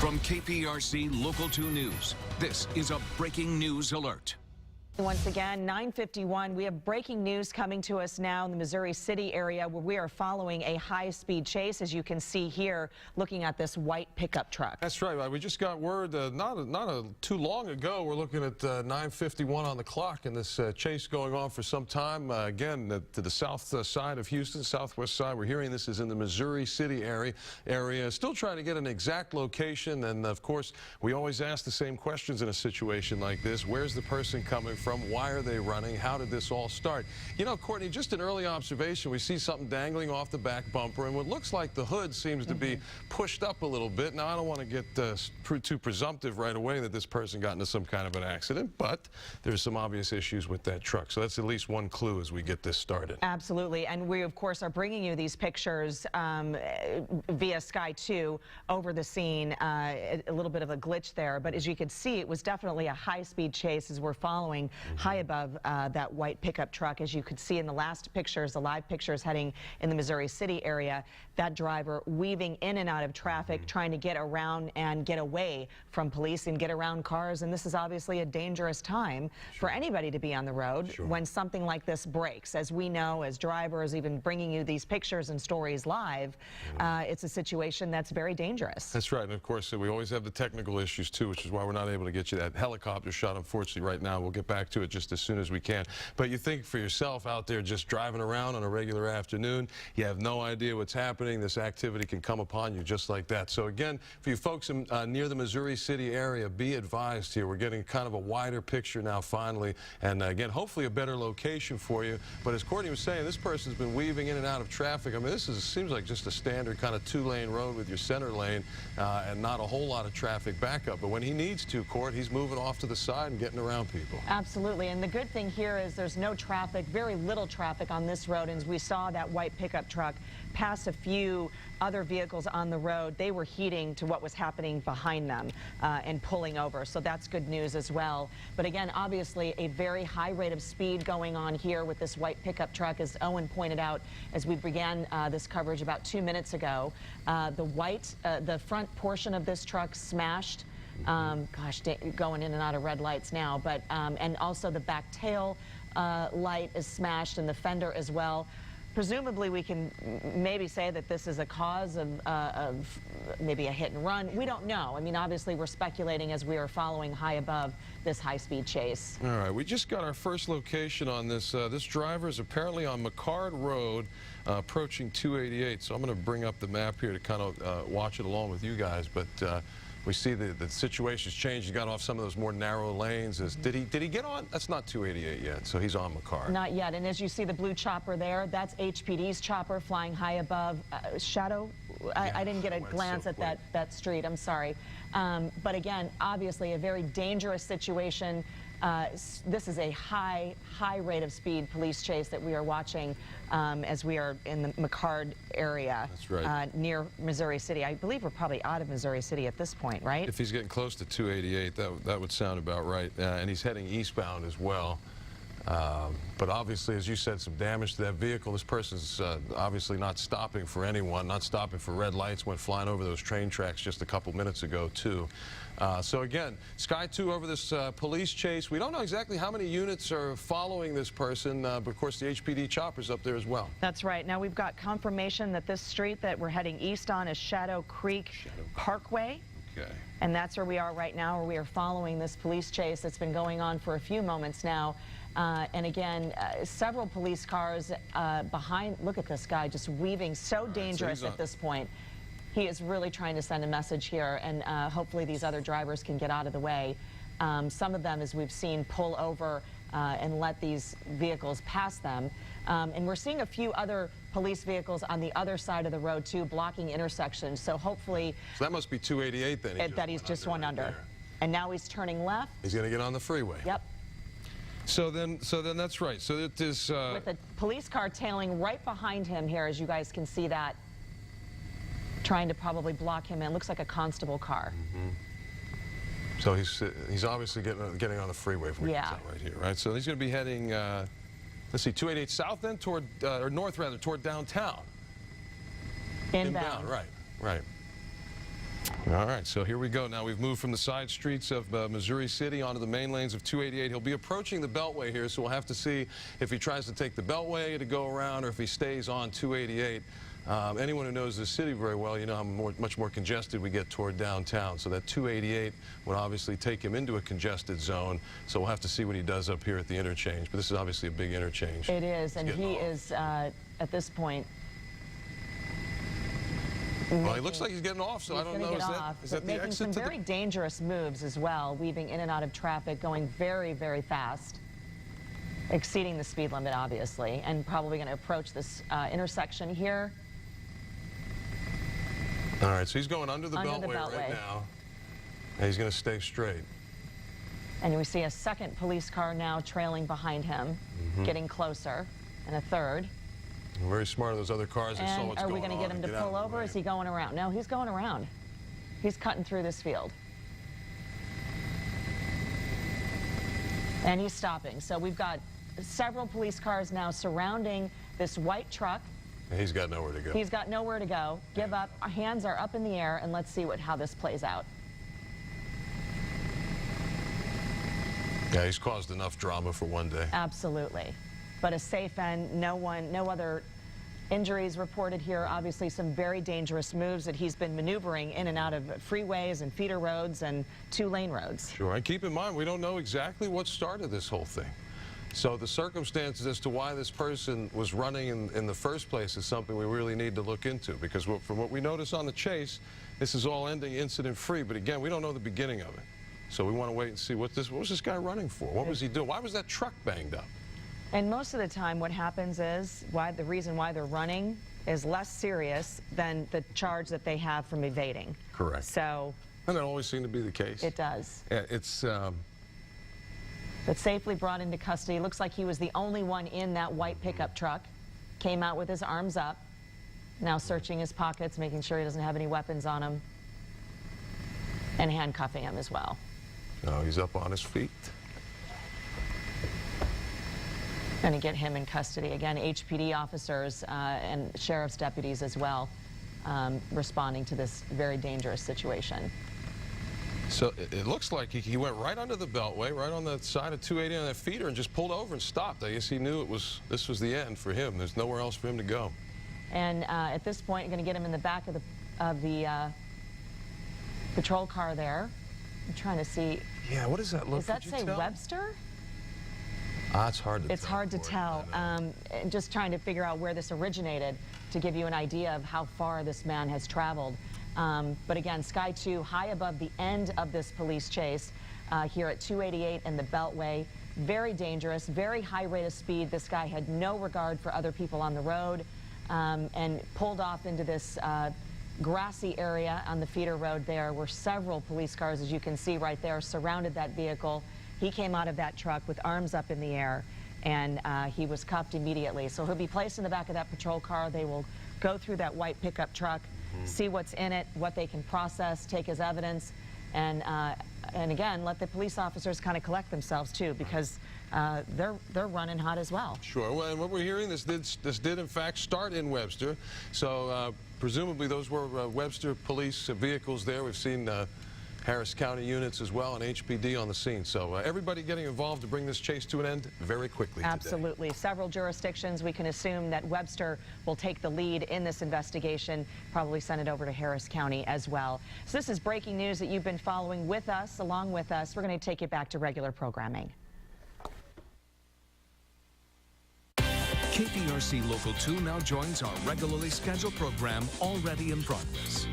From KPRC Local 2 News, this is a breaking news alert. Once again, 9:51, we have breaking news coming to us now in the Missouri City area where we are following a high-speed chase, as you can see here, looking at this white pickup truck. That's right. We just got word not too long ago. We're looking at 9:51 on the clock, and this chase going on for some time. Again, to the south side of Houston, southwest side. We're hearing this is in the Missouri City area. Still trying to get an exact location, and of course, we always ask the same questions in a situation like this. Where's the person coming from? Why are they running? How did this all start? You know, Courtney, just an early observation, we see something dangling off the back bumper, and what looks like the hood seems to be pushed up a little bit. Now, I don't want to get too presumptive right away that this person got into some kind of an accident, but there's some obvious issues with that truck. So that's at least one clue as we get this started. Absolutely, and we, of course, are bringing you these pictures via Sky 2 over the scene. A little bit of a glitch there, but as you can see, it was definitely a high-speed chase as we're following high above that white pickup truck. As you could see in the last pictures, the live pictures heading in the Missouri City area, that driver weaving in and out of traffic, trying to get around and get away from police and get around cars. And this is obviously a dangerous time for anybody to be on the road when something like this breaks. As we know, as drivers, even bringing you these pictures and stories live, it's a situation that's very dangerous. That's right. And of course, we always have the technical issues too, which is why we're not able to get you that helicopter shot, unfortunately, right now. We'll get back to it just as soon as we can. But you think for yourself out there just driving around on a regular afternoon, you have no idea what's happening. This activity can come upon you just like that. So again, for you folks near the Missouri City area, be advised here. We're getting kind of a wider picture now finally, and again, hopefully a better location for you. But as Courtney was saying, this person's been weaving in and out of traffic. I mean, seems like just a standard kind of two-lane road with your center lane and not a whole lot of traffic backup. But when he needs to, Court, he's moving off to the side and getting around people. Absolutely, and the good thing here is there's no traffic, very little traffic on this road. And as we saw that white pickup truck pass a few other vehicles on the road, they were heeding to what was happening behind them and pulling over. So that's good news as well. But again, obviously a very high rate of speed going on here with this white pickup truck, as Owen pointed out as we began this coverage about 2 minutes ago. The front portion of this truck smashed. Gosh, going in and out of red lights now, but and also the back tail light is smashed and the fender as well. Presumably, we can maybe say that this is a cause of maybe a hit and run. We don't know. I mean, obviously, we're speculating as we are following high above this high-speed chase. All right, we just got our first location on this. This driver is apparently on McCard Road, approaching 288. So I'm going to bring up the map here to kind of watch it along with you guys. But we see the situation's changed. He got off some of those more narrow lanes. Did he get on? That's not 288 yet, so he's on McCard. Not yet. And as you see the blue chopper there, that's HPD's chopper flying high above. Shadow, I didn't get a glance at that street. I'm sorry. But again, obviously a very dangerous situation. This is a high rate of speed police chase that we are watching as we are in the McCard area. That's right. Near Missouri City. I believe we're probably out of Missouri City at this point, right? If he's getting close to 288, that would sound about right. And he's heading eastbound as well. But obviously, as you said, some damage to that vehicle. This person's obviously not stopping for anyone, not stopping for red lights, went flying over those train tracks just a couple minutes ago, too. So again, Sky 2 over this police chase. We don't know exactly how many units are following this person, but of course the HPD chopper's up there as well. That's right. Now we've got confirmation that this street that we're heading east on is Shadow Creek Parkway. Okay. And that's where we are right now, where we are following this police chase that's been going on for a few moments now. And again, several police cars behind. Look at this guy just weaving, so dangerous at this point. He is really trying to send a message here, and hopefully these other drivers can get out of the way. Some of them, as we've seen, pull over and let these vehicles pass them. And we're seeing a few other police vehicles on the other side of the road, too, blocking intersections. So hopefully... So that must be 288 then. He's just one under. And now he's turning left. He's going to get on the freeway. Yep. So then that's right. So it is... with a police car tailing right behind him here, as you guys can see that, trying to probably block him in. Looks like a constable car. So he's obviously getting on the freeway from right here, right? So he's going to be heading, let's see, 288 south then toward, or north rather, toward downtown. Inbound. Right. All right, so here we go. Now we've moved from the side streets of Missouri City onto the main lanes of 288. He'll be approaching the Beltway here, so we'll have to see if he tries to take the Beltway to go around or if he stays on 288. Anyone who knows the city very well, you know how much more congested we get toward downtown. So that 288 would obviously take him into a congested zone. So we'll have to see what he does up here at the interchange. But this is obviously a big interchange. It is, and he is, at this point, well, he looks like he's getting off, so I don't know. Is that the exit? Making some very dangerous moves as well, weaving in and out of traffic, going very, very fast, exceeding the speed limit, obviously, and probably going to approach this intersection here. All right, so he's going under the Beltway right now, and he's going to stay straight. And we see a second police car now trailing behind him, getting closer, and a third. Very smart of those other cars. They saw what's going on. Are we going to get him to pull over? Is he going around? No, he's going around. He's cutting through this field. And he's stopping. So we've got several police cars now surrounding this white truck. And he's got nowhere to go. He's got nowhere to go. Give up. Our hands are up in the air, and let's see how this plays out. Yeah, he's caused enough drama for one day. Absolutely. But a safe end, no other injuries reported here. Obviously some very dangerous moves that he's been maneuvering in and out of freeways and feeder roads and two-lane roads. Sure, and keep in mind, we don't know exactly what started this whole thing. So the circumstances as to why this person was running in the first place is something we really need to look into, because from what we notice on the chase, this is all ending incident-free, but again, we don't know the beginning of it. So we want to wait and see what was this guy running for? What was he doing? Why was that truck banged up? And most of the time what happens is, the reason why they're running is less serious than the charge that they have from evading. Correct. So. And that always seemed to be the case. It does. Yeah, it's. But safely brought into custody. Looks like he was the only one in that white pickup truck. Came out with his arms up. Now searching his pockets, making sure he doesn't have any weapons on him. And handcuffing him as well. Oh, he's up on his feet. Going to get him in custody. Again, HPD officers and sheriff's deputies as well responding to this very dangerous situation. So it looks like he went right under the Beltway, right on the side of 280 on that feeder, and just pulled over and stopped. I guess he knew this was the end for him. There's nowhere else for him to go. And at this point, you're going to get him in the back of the patrol car there. I'm trying to see. Yeah, what does that look like? Does that say Webster? It's hard to tell. It's hard to tell. Just trying to figure out where this originated to give you an idea of how far this man has traveled. But again, Sky 2 high above the end of this police chase here at 288 and the Beltway. Very dangerous, very high rate of speed. This guy had no regard for other people on the road and pulled off into this grassy area on the feeder road there where several police cars, as you can see right there, surrounded that vehicle. He came out of that truck with arms up in the air, and he was cuffed immediately. So he'll be placed in the back of that patrol car. They will go through that white pickup truck, see what's in it, what they can process, take as evidence, and again, let the police officers kind of collect themselves too, because they're running hot as well. Sure. Well, and what we're hearing, this did in fact start in Webster. So presumably those were Webster police vehicles there. We've seen Harris County units as well and HPD on the scene. So everybody getting involved to bring this chase to an end very quickly today. Absolutely. Several jurisdictions. We can assume that Webster will take the lead in this investigation, probably send it over to Harris County as well. So this is breaking news that you've been following with us, along with us. We're going to take it back to regular programming. KPRC Local 2 now joins our regularly scheduled program already in progress.